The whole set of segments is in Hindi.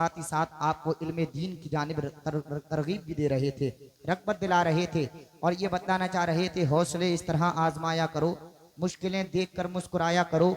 साथ ही साथ आपको इल्म दीन की जानिब तरगीब भी दे रहे थे, रग़बत दिला रहे थे और ये बताना चाह रहे थे हौसले इस तरह आजमाया करो, मुश्किलें देखकर मुस्कुराया करो,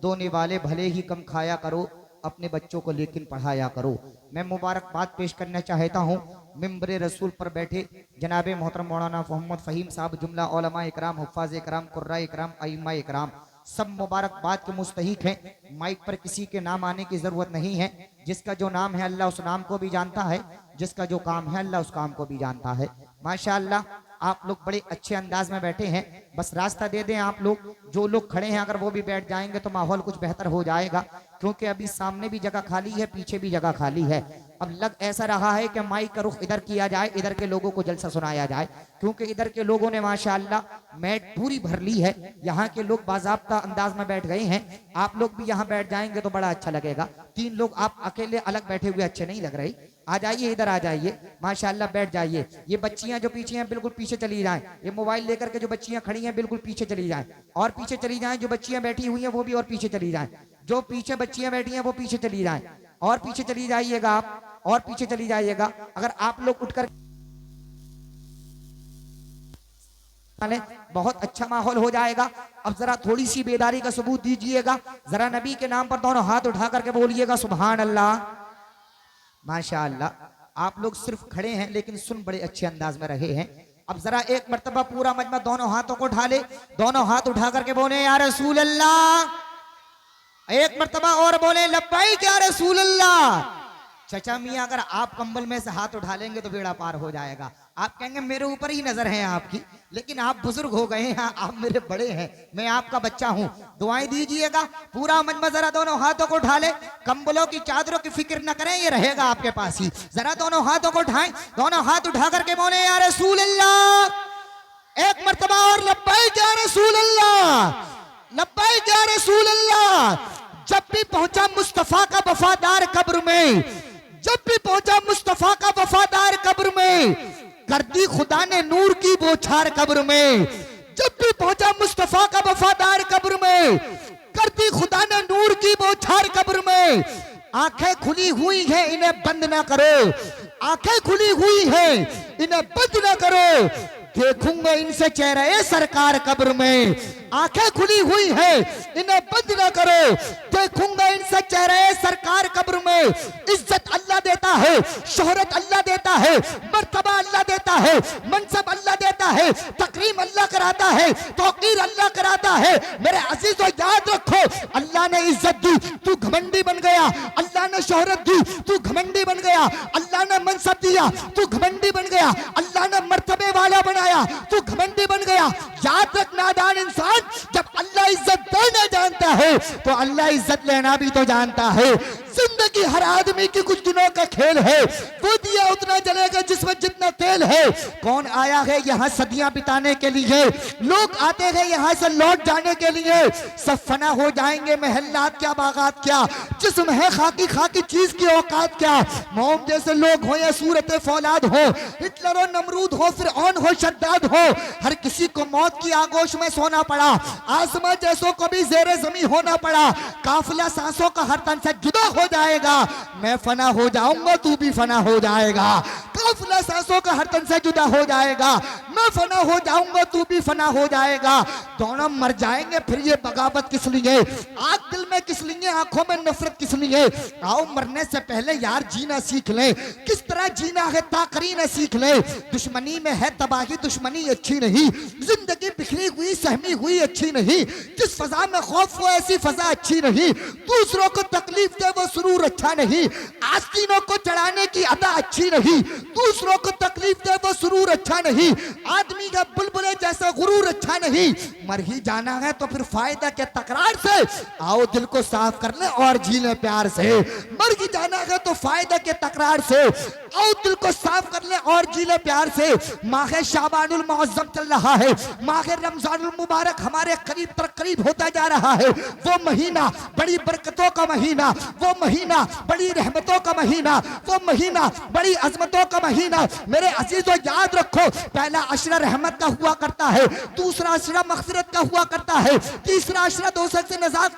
दोने वाले भले ही कम खाया करो, अपने बच्चों को लेकिन पढ़ाया करो। मैं मुबारकबाद पेश करना चाहता हूँ मिंबर रसूल पर बैठे जनाब मोहतरम मौलाना मोहम्मद फ़हीम साहब, जुमला उलमा इकराम, हुफ़्फ़ाज़ इकराम, कुर्रा इकराम, अइम्मा इकराम, सब मुबारकबाद के मुस्तहिक हैं। माइक पर किसी के नाम आने की ज़रूरत नहीं है। जिसका जो नाम है अल्लाह उस नाम को भी जानता है, जिसका जो काम है अल्लाह उस काम को भी जानता है। माशाअल्लाह आप लोग बड़े अच्छे अंदाज में बैठे हैं, बस रास्ता दे दें आप लोग, जो लोग खड़े हैं अगर वो भी बैठ जाएंगे तो माहौल कुछ बेहतर हो जाएगा, क्योंकि अभी सामने भी जगह खाली है, पीछे भी जगह खाली है। अब लग ऐसा रहा है कि माइक का रुख इधर किया जाए, इधर के लोगों को जलसा सुनाया जाए, क्योंकि इधर के लोगों ने माशाअल्लाह मैट पूरी भर ली है। यहाँ के लोग बाज़ाब्ता अंदाज में बैठ गए हैं, आप लोग भी यहाँ बैठ जाएंगे तो बड़ा अच्छा लगेगा। 3 लोग आप अकेले अलग बैठे हुए अच्छे नहीं लग रहे। आ जाइए, इधर आ जाइए, माशाअल्लाह बैठ जाइए। ये बच्चियां जो पीछे हैं बिल्कुल पीछे चली जाएं, ये मोबाइल लेकर के जो बच्चियां खड़ी हैं बिल्कुल पीछे चली जाएं, और पीछे चली जाएं। जो बच्चियां बैठी हुई हैं वो भी और पीछे चली जाएं, जो पीछे बच्चियां बैठी हैं वो पीछे चली जाएं, और पीछे चली जाइएगा आप, और पीछे चली जाइएगा। अगर आप लोग उठकर बहुत अच्छा माहौल हो जाएगा। अब जरा थोड़ी सी बेदारी का सबूत दीजिएगा, जरा नबी के नाम पर दोनों हाथ उठा करके बोलिएगा सुभान अल्लाह। माशाअल्लाह आप लोग सिर्फ खड़े हैं लेकिन सुन बड़े अच्छे अंदाज में रहे हैं। अब जरा एक मर्तबा पूरा मजमा दोनों हाथों को उठा ले, दोनों हाथ उठा करके बोले या रसूल अल्लाह। एक मर्तबा और बोले लब्बैक या रसूल अल्लाह। चचा मियाँ अगर आप कंबल में से हाथ उठा लेंगे तो बेड़ा पार हो जाएगा। आप कहेंगे मेरे ऊपर ही नजर है आपकी, लेकिन आप बुजुर्ग हो गए हैं, आप मेरे बड़े हैं, मैं आपका बच्चा हूं। दुआएं दीजिएगा। पूरा मजमा जरा दोनों हाथों को उठा ले, कंबलों की चादरों की फिक्र न करें, ये रहेगा आपके पास ही। जरा दोनों हाथों को उठाएं, दोनों हाथ उठा करके बोले या रसूल अल्लाह। एक मर्तबा और लब्बैक या रसूल अल्लाह, लब्बैक या रसूल अल्लाह। जब भी पहुंचा मुस्तफा का वफादार कब्र में, जब भी पहुंचा मुस्तफा का वफादार कब्र में, कर दी खुदा ने नूर की बौछार कब्र में। जब भी पहुंचा मुस्तफा का वफादार कब्र में, कर दी खुदा ने नूर की बौछार कब्र में। आंखें खुली हुई हैं इन्हें बंद ना करो, आंखें खुली हुई हैं इन्हें बंद ना करो, देखूंगा इनसे चेहरे सरकार कब्र में। आंखें खुली हुई है इन्हें बंद ना करो, देखूंगा इनसे चेहरे सरकार कब्र में। इज्जत अल्लाह देता है, शोहरत अल्लाह देता है, मर्तबा अल्लाह देता है, मनसब अल्लाह देता है, तकरीम अल्लाह कराता है, तौकीर अल्लाह कराता है। मेरे अजीजों याद रखो, अल्लाह ने इज्जत दी तू घमंडी बन गया, अल्लाह ने शोहरत दी तू घमंडी बन गया, अल्लाह ने मनसब दिया तू घमंडी बन गया, अल्लाह ने मर्तबे वाला बनाया तू घमंडी बन गया। याद रख नादान इंसान, जब अल्लाह इज्जत देना जानता है तो अल्लाह इज्जत लेना भी तो जानता है। जिंदगी हर आदमी की कुछ दिनों का खेल है, वो दिया उतना जलेगा जिसमें जितना तेल है। कौन आया है यहाँ सदियां बिताने के लिए, लोग आते हैं यहाँ से लौट जाने के लिए। सब फना हो जाएंगे, महल्लात क्या बागात क्या, जिस्म है खाकी खाकी चीज की औकात क्या। मोम जैसे लोग हो या सूरत फौलाद हो, हिटलर हो नमरूद हो फिरऔन हो शद्दाद हो, हर किसी को मौत की आगोश में सोना पड़ा। आसमां जैसों को भी ज़ेरे ज़मीं होना पड़ा। काफिला सांसों का हर तन से जुदा हो जाएगा, मैं फना हो जाऊंगा तू भी फना हो जाएगा। काफिला सांसों का हर तन से जुदा हो जाएगा, मैं फना हो जाऊंगा तू भी फना हो जाएगा। दोनों मर जाएंगे, फिर ये बगावत किस लिए, आग दिल में किस लिए, आंखों में नफरत किस लिए। आओ मरने से पहले यार जीना सीख ले, किस तरह जीना है ताकरीन सीख ले। दुश्मनी में है तबाही, दुश्मनी अच्छी नहीं, जिंदगी बिखरी हुई सहमी हुई अच्छी नहीं। जिस फजा में खौफ हो ऐसी फजा अच्छी नहीं, दूसरों को तकलीफ दे वो सुरूर अच्छा नहीं। आस्तीनों को चढ़ाने की अदा अच्छी नहीं, दूसरों को तकलीफ दे वो सुरूर अच्छा नहीं। आदमी का बुलबुले जैसा गुरूर अच्छा नहीं। मर ही जाना है तो फिर फायदा के तकरार से, आओ दिल को साफ कर ले और जी ले प्यार से। मर ही जाना है तो फायदा के तकरार से, और दिल को साफ कर ले और जी ले प्यार से। माह शाबानुल मुअज्जम चल रहा है, माह रमजानुल मुबारक हमारे करीब तर करीब होता जा रहा है। वो महीना बड़ी बरकतों का महीना, वो महीना बड़ी रहमतों का महीना, वो महीना बड़ी अजमतों का महीना। मेरे अजीजों याद रखो, पहला अशरा रहमत का हुआ करता है, दूसरा अशरा मग़फ़िरत का हुआ करता है, तीसरा अशरा दोज़ख से नजात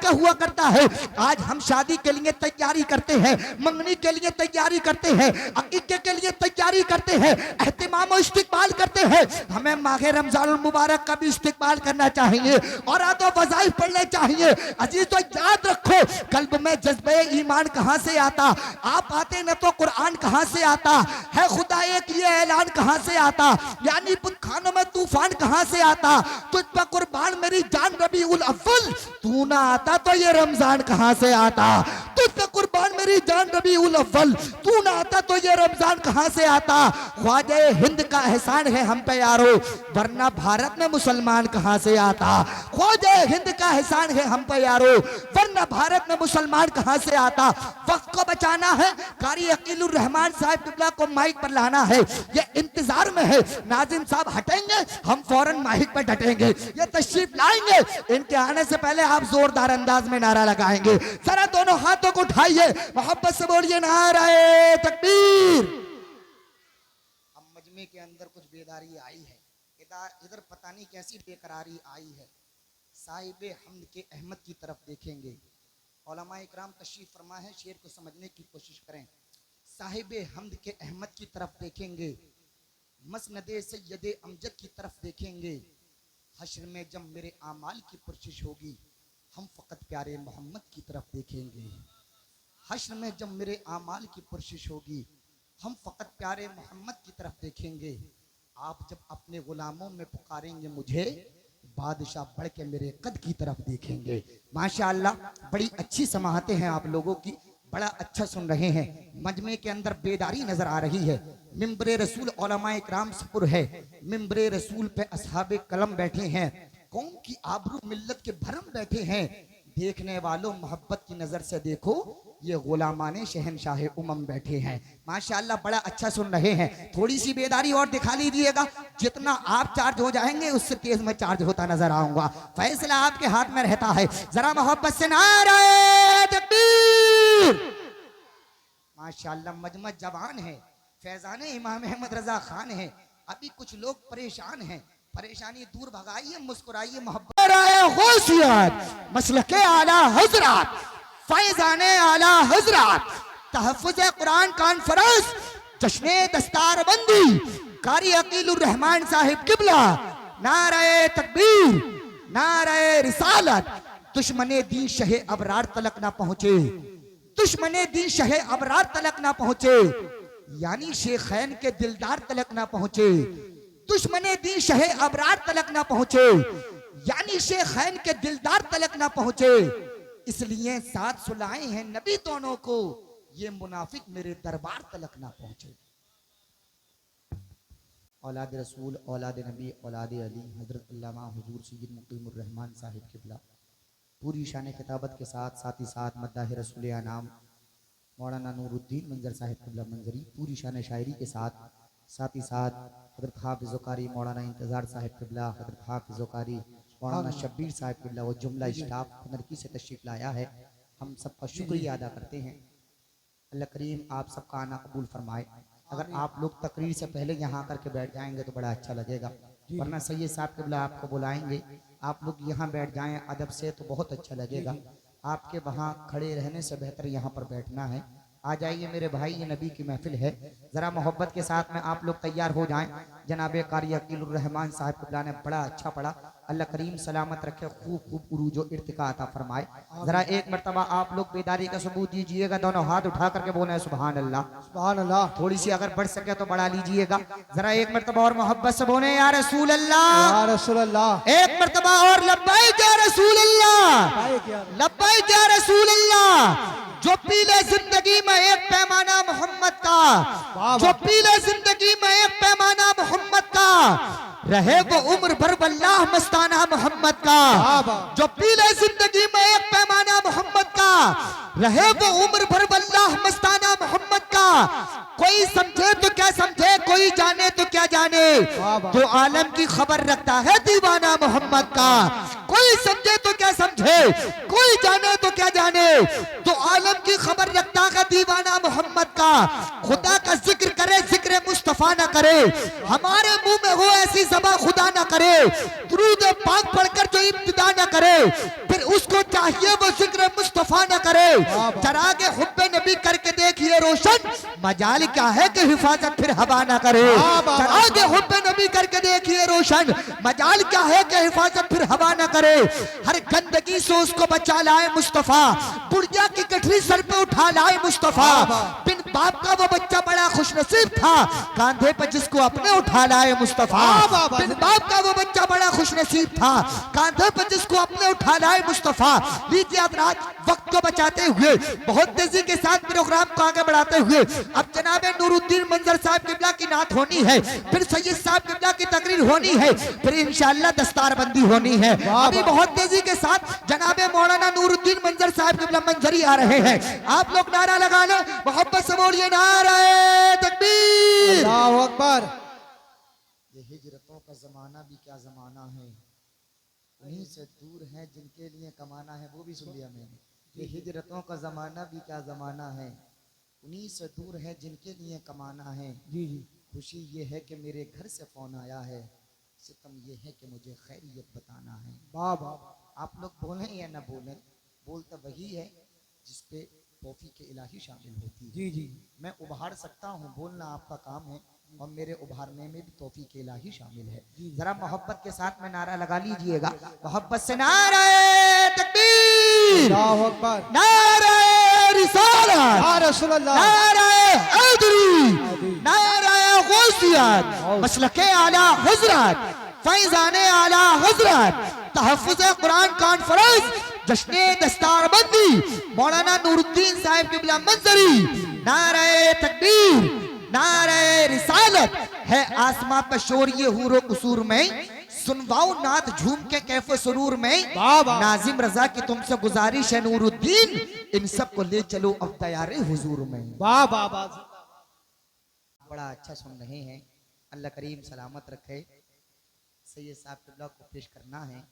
का हुआ करता है। आज हम शादी के लिए तैयारी करते हैं, मंगनी के लिए तैयारी करते हैं, अकीक़े के लिए तैयारी करते हैं, एहतिमाम और इस्तिक़बाल करते हैं। हमें माह रमज़ानुल मुबारक का भी इस्तिक़बाल करना चाहिए और आदो वज़ाइफ पढ़ने चाहिए। अजीज तो याद रखो, कल्ब में जज्बे ईमान कहां से आता? आप आते न तो कुरान कहां से आता है? खुदा एक ये ऐलान कहां से आता? यानी बुत खानों में तूफान कहां से आता? तुझ पर कुर्बान मेरी जान रबीउल अव्वल, तू ना आता तो ये रमजान कहां से आता? तुझ पर कुर्बान मेरी जान रबीउल अव्वल, तू ना आता तो ये रमजान कहां से आता? ख्वाजा हिंद का एहसान है हम पे यारो, वरना भारत में मुसलमान कहां से आता? ख्वाजा हिंद का एहसान है हम पे यारो, वरना भारत में मुसलमान कहां से आता? वक्त को बचाना है, कारी अकीलुर रहमान साहब किबला को माइक पर लाना है, ये इंतजार में है। नाज़िम साहब हटेंगे, हम फौरन माइक पर डटेंगे, ये तशरीफ लाएंगे। इनके आने से पहले आप जोरदार अंदाज में नारा लगाएंगे। जरा दोनों हाथों को उठाइए, मोहब्बत से बोलिए नारे तकबीर। अब मजमे के अंदर कुछ बेदारी आई है, इधर पता नहीं कैसी बेकरारी आई है। साहिबे हम्द के अहमद की तरफ देखेंगे। उलमा इकराम तशरीफ फरमा है, शेर को समझने की कोशिश करें। साहिबे हम्द के अहमद की तरफ देखेंगे, मसनदे सैयदे अमजद की तरफ देखेंगे। हश्र में जब मेरे आमाल की पुरशिश होगी, हम फ़कत प्यारे मोहम्मद की तरफ देखेंगे। हश्र में जब मेरे आमाल की पुरशिश होगी, हम फ़कत प्यारे मोहम्मद की तरफ देखेंगे। आप जब अपने गुलामों में पुकारेंगे मुझे, बादशाह बढ़ के मेरे कद की तरफ देखेंगे। माशाअल्लाह, बड़ी अच्छी समाहतें हैं आप लोगों की, बड़ा अच्छा सुन रहे हैं। मजमे के अंदर बेदारी नजर आ रही है। मिंबरे रसूल उलमा इकराम सपुर है, मिंबरे रसूल पे असहाबे कलम बैठे हैं, कौम की आबरू मिल्लत के भरम बैठे हैं। देखने वालों मोहब्बत की नजर से देखो, ये गुलामाने शहनशाह उमम बैठे हैं। माशाअल्लाह, बड़ा अच्छा सुन रहे हैं। थोड़ी सी बेदारी और दिखा लीजिएगा, जितना आप चार्ज हो जाएंगे उससे तेज मैं चार्ज होता नजर आऊंगा। फैसला आपके हाथ में रहता है। जरा मोहब्बत से नारे तकबीर। माशाअल्लाह, मजमा जवान है, फैजाने इमाम अहमद रजा खान है। अभी कुछ लोग परेशान हैं, परेशानी दूर भगाइए, मुस्कुराइए। मोहब्बत मसलके आला हजरत, फैजाने आला हजरत, तहफ़्फ़ुज़ कुरान कॉन्फ्रेंस, जश्ने दस्तारबंदी, कारी अकीलुर रहमान साहिब किबला, नारे तकबीर, नारे रिसालत। दुश्मने दी शहे अबरार तलक ना पहुंचे, दुश्मने दी शहे अबरार तलक ना पहुंचे, यानी शेखैन के दिलदार तलक ना पहुंचे। दुश्मने दी शहे अबरार तलक ना पहुंचे, यानी शेखैन के दिलदार तलक ना पहुंचे। इसलिए साथ सुलाए हैं नबी दोनों को, ये मुनाफिक मेरे दरबार तलक ना पहुंचे। औलाद रसूल, औलाद नबी, औलाद अली, हजरत अल्लामा हुजूर सय्यद मुकीमुर रहमान साहिब किबला पूरी शान खिताबत के साथ, साथ ही साथ मद्दाह रसूल आनाम मौलाना नूरुद्दीन मंजर साहिब किबला मंजरी पूरी शान शायरी के साथ, साथ ही साथ हजरत हाफिज़ कारी मौलाना इंतज़ार साहिब किबला, हजरत हाफिज़ कारी मौलाना शब्बीर साहिब किबला, वो जुमला स्टाफ नरकी से तशरीफ़ लाया है। हम सबका शुक्रिया अदा करते हैं। अल्लाह करीम आप सबका आना कबूल फरमाए। अगर आप लोग तकरीर से पहले यहाँ आकर के बैठ जाएंगे तो बड़ा अच्छा लगेगा, वरना सैयद साहब किबला आपको बुलाएंगे, आप लोग यहाँ बैठ जाएं अदब से तो बहुत अच्छा लगेगा। आपके वहाँ खड़े रहने से बेहतर यहाँ पर बैठना है। आ जाइए मेरे भाई, ये नबी की महफिल है। ज़रा मोहब्बत के साथ में आप लोग तैयार हो जाएं। जनाबे कारी अकीलुर रहमान साहिब किबला ने बड़ा अच्छा पढ़ा। अल्लाह करीम सलामत रखे, खूब खूब उरूजो इर्तिका अता फरमाए। ज़रा एक मरतबा आप लोग बेदारी का सबूत दीजिएगा, दोनों हाथ उठा करके बोले सुभान अल्लाह, सुभान अल्लाह। थोड़ी सी अगर बढ़ सके तो बढ़ा लीजिएगा। ज़रा एक मरतबा और मोहब्बत से बोले या रसूल अल्लाह, या रसूल अल्लाह। एक मरतबा और लब्बैक या रसूल अल्लाह, लब्बैक या रसूल अल्लाह। जो पीले जिंदगी में एक पैमाना मोहम्मद का, जो पीले जिंदगी में एक पैमाना मोहम्मद का, रहे वो उम्र भर वल्लाह मस्ताना मोहम्मद का। जो पीले जिंदगी में एक पैमाना मोहम्मद का, रहे वो उम्र भर वल्लाह मस्ताना मोहम्मद का। कोई समझे तो क्या समझे, कोई जाने तो क्या जाने, तो आलम की खबर रखता है दीवाना मोहम्मद का। कोई समझे तो क्या समझे, कोई जाने तो क्या जाने, तो आलम की खबर रखता है दीवाना मोहम्मद का। खुदा का जिक्र करे, जिक्र मुस्तफा न करे, हमारे मुंह में हो ऐसी ज़बान खुदा न करे। दुरूद पाक पढ़कर जो इब्तिदा न करे, फिर उसको चाहिए वो जिक्र मुस्तफा न करे। चरागे हुब्बे नबी करके देखिए रोशन, मजाल क्या है कि हिफाजत फिर हवा न करे। चरागे हुब्बे नबी करके देखिए रोशन, मजाल क्या है कि हिफाजत फिर हवा न करे। हर गंदगी से उसको बचा लाए मुस्तफा, बुढ़िया की गठरी सर पे उठा लाए मुस्तफा। बिन बाप का वो बच्चा बड़ा खुशनसीब था, कांधे पर जिसको अपने उठा लाए मुस्तफा। बिन बाप का वो बच्चा बड़ा खुशनसीब था, कांधे पर जिसको अपने उठा लाए मुस्तफा। लीजिए अब रात वक्त को बचाते हुए, बहुत तेजी के साथ प्रोग्राम को आगे बढ़ाते हुए, अब जनाब नूरुद्दीन मंजर साहब किबला की नात होनी है, फिर सैयद साहब किबला की तकरीर होनी है, फिर इंशाअल्लाह दस्तारबंदी होनी है। अभी बहुत तेजी के साथ जनाब मौलाना नूरुद्दीन मंजर साहब किबला मंजरी आ रहे हैं। आप लोग नारा लगा लो, मोहब्बत से बोलिए नारे तकबीर, अल्लाहु अकबर। ये हिजरतों का जमाना भी क्या जमाना है, उन्हीं से दूर है जिनके लिए कमाना है। वो भी सुन लिया मैंने। ये हिजरतों का जमाना भी क्या जमाना है, उन्हीं से दूर है जिनके लिए कमाना है। जी जी। खुशी ये है कि मेरे घर से फोन आया है, सितम ये है कि मुझे खैरियत बताना है। वाह वाह। आप लोग बोलें या ना बोलें, बोलता वही है जिसपे तौफीक इलाही शामिल होती है। जी जी। मैं उभार सकता हूँ, बोलना आपका काम है, और मेरे उभारने में भी तौफीक इलाही शामिल है। जरा मोहब्बत के साथ में नारा लगा लीजिएगा, मोहब्बत से नारे तकबीर, अल्लाहु अकबर, नारे रिसालत, या रसूल अल्लाह, नारे हैदरी, नारे गौसियत, मसलके आला हजरत, फैजाने आला हजरत, तहफ्फुज़ कुरान कॉन्फ्रेंस, जश्ने दस्तारबंदी मौलाना नूरुद्दीन साहब किबला मंजरी। नारे तकबीर, नारे रिसालत है आसमां पर शोर ये हूरो कसूर में, सुनवाओ नात झूम के कैफे सुरूर में। नाजिम रजा की तुमसे गुजारिश है नूरुद्दीन, इन सब को ले चलो अब तैयारे हुजूर में। वाह वाह वाह। बड़ा अच्छा सुन रहे हैं, अल्लाह करीम सलामत रखे। सैयद साहब किबला को पेश करना है।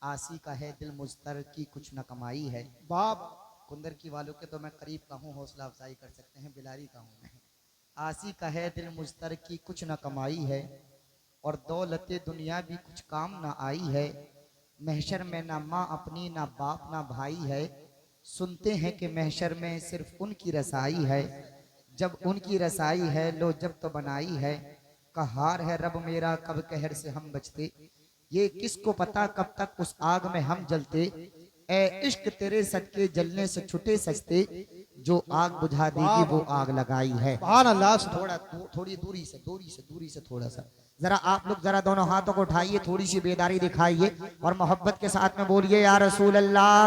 आसी का है दिल मुस्तर की कुछ न कमाई है। वाह। कुंदर की वालों के तो मैं करीब का हूँ, हौसला अफजाई कर सकते हैं, बिलारी का हूँ मैं। आसी का है दिल मुस्तर की कुछ न कमाई है, और दौलते दुनिया भी कुछ काम न आई है। महशर में ना माँ अपनी, ना बाप, ना भाई है। सुनते हैं कि महशर में सिर्फ उनकी रसाई है। जब उनकी रसाई है लो जब तो बनाई है। कहार है रब मेरा कब कहर से हम बचते, ये किसको पता कब तक उस आग में हम जलते। ए इश्क तेरे सदके जलने से छुटे सजते, जो आग बुझा देगी वो आग लगाई है। थोड़ी दूरी से थोड़ा सा जरा आप लोग जरा दोनों हाथों को उठाइए, थोड़ी सी बेदारी दिखाइए और मोहब्बत के साथ में बोलिए या रसूल अल्लाह।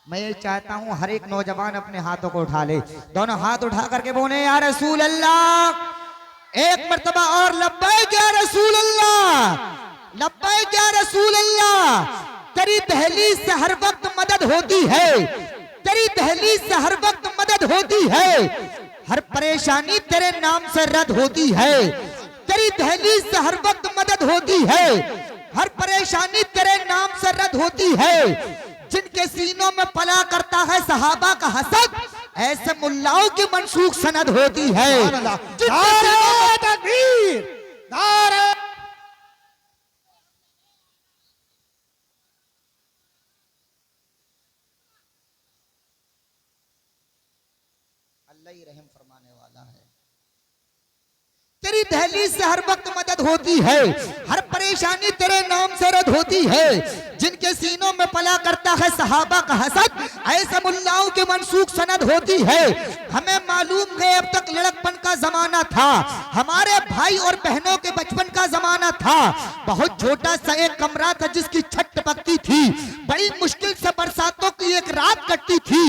मैं ये चाहता हूँ हर एक नौजवान अपने हाथों को उठा ले, दोनों हाथ उठा करके बोले या रसूल अल्लाह। एक मर्तबा और लब्बैक या रसूल अल्लाह, लब्बैक या रसूल अल्लाह। तेरी दहलीज से हर वक्त मदद होती है, तेरी दहलीज से हर वक्त मदद होती है। हर परेशानी तेरे नाम से रद्द होती है, तेरी दहलीज से हर वक्त मदद होती है। हर परेशानी तेरे नाम से रद्द होती है। जिनके सीनों में पला करता है सहाबा का हसद, ऐसे मुल्लाओं की मनसूख सनद होती है। नारे तकबीर, नारे। अल्लाह ही रहम फरमाने वाला है। तेरी दहलीज से हर वक्त मदद होती है, हर परेशानी तेरे नाम से रद्द होती है। जिनके सीनों में पला करता है सहाबा का हसद, ऐसे मुल्लाओं की मनसूख सनद होती है। हमें मालूम है अब तक लड़कपन का जमाना था, हमारे भाई और बहनों के बचपन का जमाना था। बहुत छोटा सा एक कमरा था जिसकी छत टपकती थी, बड़ी मुश्किल से बरसातों की एक रात कटती थी।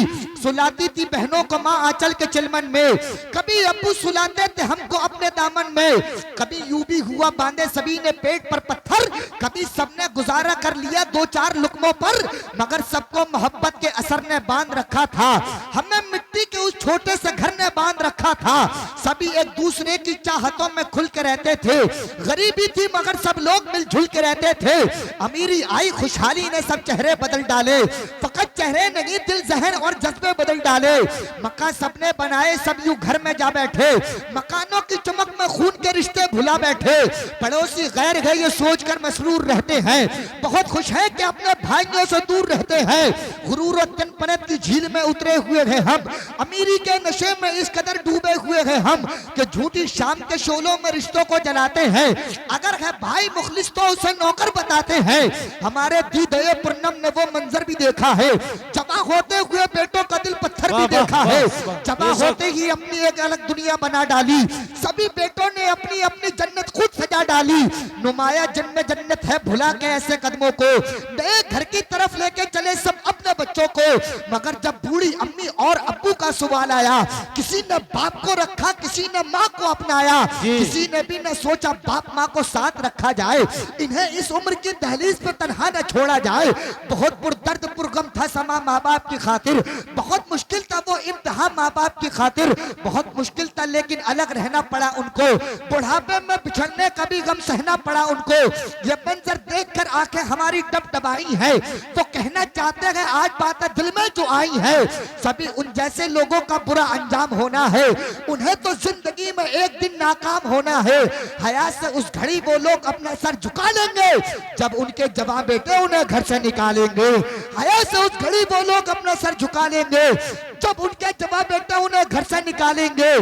सुलाती थी बहनों को माँ आंचल के चिलमन में, कभी अब्बू सुलाते थे हमको अपने दामन में। कभी यूं भी हुआ बांधे सभी ने पेट पर पत्थर, कभी सबने गुजारा कर लिया दो चार लुकमों पर, मगर सबको मोहब्बत के असर ने बांध रखा था। हमें मिट्टी के उस छोटे से घर ने बांध रखा था। सभी एक दूसरे की चाहतों में खुल के रहते थे। गरीबी थी मगर सब लोग मिलजुल के रहते थे। अमीरी आई, खुशहाली ने सब चेहरे बदल डाले। फकत चेहरे नहीं, दिल, जहन और जज्बे बदल डाले। मकान सबने बनाए, सब यूं घर में जा बैठे। मकानों की चमक में खून के रिश्ते भुला बैठे। पड़ोसी गैर है ये सोचकर मसरूर रहते हैं। बहुत खुश है कि अपने भाइयों से दूर रहते हैं। गुरूर और तनपनत की झील में उतरे हुए हैं हम। अमीरी के नशे में इस कदर डूबे हुए हैं हम कि झूठी शाम के शोलों में रिश्तों को जलाते हैं। अगर है भाई मुखलिस तो उसे नौकर बताते हैं। हमारे दीदे पूर्णम ने वो मंजर भी देखा है। जमा होते हुए बेटों का दिल पत्थर भी देखा है। जमा होते ही अपनी एक अलग दुनिया बना डाली। सभी बेटों ने अपनी अपनी जन्नत खुद सजा डाली। नुमाया जन्नत है, भुला के ऐसे कदमों को। नए घर की तरफ लेके चले सब अपने बच्चों को। मगर जब बूढ़ी अम्मी और अब्बू का सवाल आया, किसी ने बाप को रखा, किसी ने माँ को अपनाया। किसी ने भी न सोचा बाप माँ को साथ रखा जाए। इन्हें इस उम्र की दहलीज पे तन्हा न छोड़ा जाए। बहुत पुरदर्द पुरगम था समा माँ बाप की खातिर। बहुत मुश्किल था वो इम्तिहान माँ बाप की खातिर। बहुत मुश्किल था लेकिन अलग रहना पड़ा उनको। बुढ़ापे में बिछड़ने का भी गम सहना पड़ा उनको। ये मंजर देखकर आंखें हमारी टपटपाई है। तो कहना चाहते हैं आज बातें दिल में जो आई है। सभी उन जैसे लोगों का बुरा अंजाम होना है। उन्हें तो जिंदगी में एक दिन नाकाम होना है। हया से उस घड़ी वो लोग अपना सर झुका लेंगे जब उनके जवान बेटे उन्हें घर से निकालेंगे। हया से उस घड़ी वो लोग अपना सर झुका लेंगे जब उनके जवाब बेटे उन्हें घर से निकालेंगे।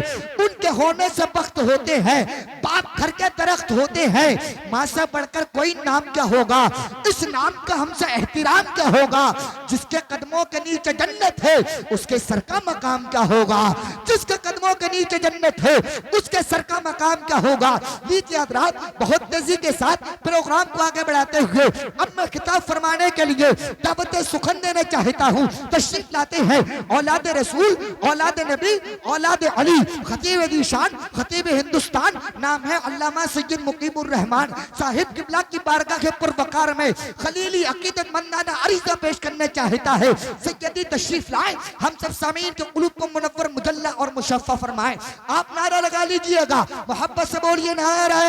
उनके होने से बख्त होते हैं, बाप घर के दरख्त होते हैं। माँ से बढ़कर कोई नाम क्या होगा, इस नाम का हमसे एहतराम क्या होगा। जिसके कदमों के नीचे जन्नत है उसके सर का मकाम क्या होगा। जिसके कदमों के नीचे जन्नत है उसके सर का मकाम क्या होगा। लीजिए हज़रात, बहुत तेजी के साथ प्रोग्राम को आगे बढ़ाते हुए अब मैं खिताब फरमाने के लिए दावत सुखन देना चाहता हूँ। तशरीफ लाते हैं औलाद रसूल, औलाद नबी, औलाद अली, खतीब ज़ीशान, खतीब हिंदुस्तान। नाम है अल्लामा सैयद मुकीमुर रहमान साहिब किबला की बारगाह के पुरवकार में खलीली अकीदत मंदाना अरीज़ा पेश करने चाहता है। सैयदी तशरीफ लाए, हम सब सामीन के कुलूब को मुनव्वर मुजल्ला और मुशफ़्फ़ा फरमाए। आप नारा लगा लीजिएगा, मोहब्बत से बोलिए नारा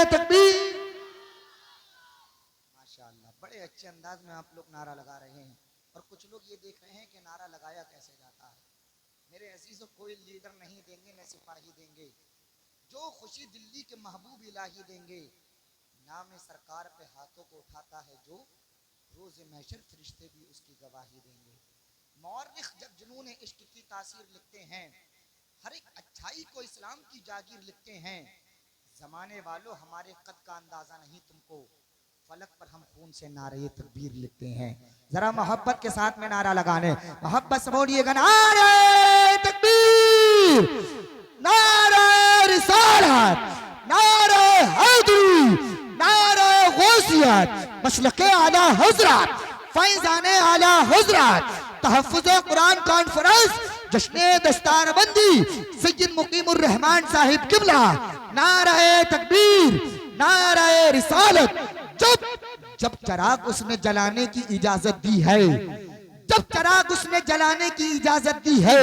तकबीर। माशाअल्लाह, बड़े अच्छे अंदाज में आप लोग नारा लगा रहे हैं। और कुछ लोग ये देख रहे हैं कि नारा लगाया कैसे जाता है। मेरे अजीजों, कोई लीडर नहीं देंगे न सिपाही देंगे, जो खुशी दिल्ली के महबूब इलाही देंगे। नाम सरकार पे हाथों को उठाता है जो, रोज़ महशर फरिश्ते भी उसकी गवाही देंगे। मौर्रिख जब जुनून इश्क की तासीर लिखते हैं, हर एक अच्छाई को इस्लाम की जागीर लिखते हैं। जमाने वालों हमारे कद का अंदाजा नहीं तुमको, फलक पर हम खून से नारे तकबीर लिखते हैं। जरा मोहब्बत के साथ में नारा लगाने, मोहब्बत से बोलिएगा नारे तकबीर, नारे रिसालत, नारे हैदरी, नारे गौसियत, मसलके आला हज़रत, फैज़ाने आला हज़रत, तहफ़्फ़ुज़े कुरान कॉन्फ्रेंस, जश्ने दस्तारबंदी सैयद मुकीमुर रहमान साहिब किबला। नारे तकबीर, नारे रिसालत। जब चराग उसने जलाने की इजाजत दी है, जब चराग उसने जलाने की इजाजत दी है,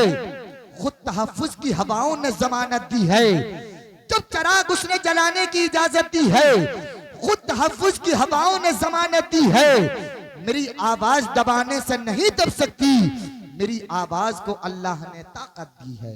खुद तहफ़्फ़ुज़ की हवाओं ने जमानत दी है। जब चराग उसने जलाने की इजाजत दी है, खुद तहफ़्फ़ुज़ की हवाओं ने जमानत दी है। मेरी आवाज दबाने से नहीं दब सकती, मेरी आवाज को अल्लाह ने ताकत दी है।